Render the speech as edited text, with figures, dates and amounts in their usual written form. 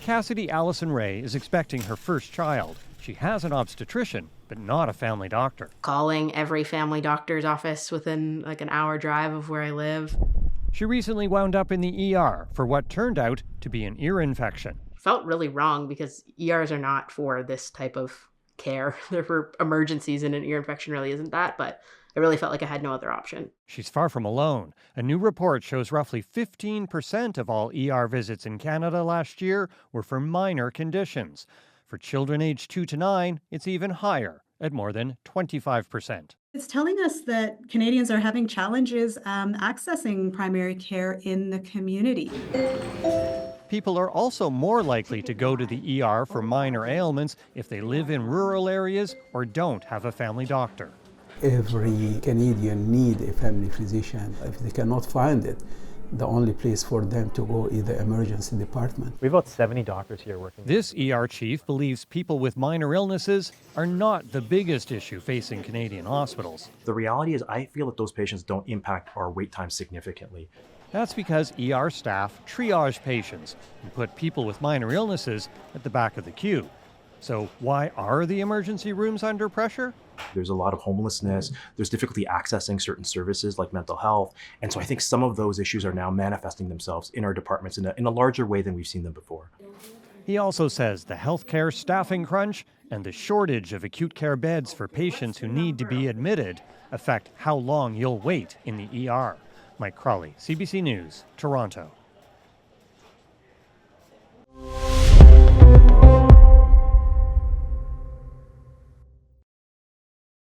Cassidy Allison Ray is expecting her first child. She has an obstetrician, but not a family doctor. Calling every family doctor's office within like an hour drive of where I live. She recently wound up in the ER for what turned out to be an ear infection. Felt really wrong because ERs are not for this type of care. They're for emergencies, and an ear infection really isn't that, but I really felt like I had no other option. She's far from alone. A new report shows roughly 15% of all ER visits in Canada last year were for minor conditions. For children aged 2 to 9, it's even higher, at more than 25%. It's telling us that Canadians are having challenges accessing primary care in the community. People are also more likely to go to the ER for minor ailments if they live in rural areas or don't have a family doctor. Every Canadian needs a family physician. If they cannot find it, the only place for them to go is the emergency department. We have about 70 doctors here working. This ER chief believes people with minor illnesses are not the biggest issue facing Canadian hospitals. The reality is I feel that those patients don't impact our wait time significantly. That's because ER staff triage patients and put people with minor illnesses at the back of the queue. So why are the emergency rooms under pressure? There's a lot of homelessness. There's difficulty accessing certain services like mental health. And so I think some of those issues are now manifesting themselves in our departments in a larger way than we've seen them before. He also says the healthcare staffing crunch and the shortage of acute care beds for patients who need to be admitted affect how long you'll wait in the ER. Mike Crawley, CBC News, Toronto.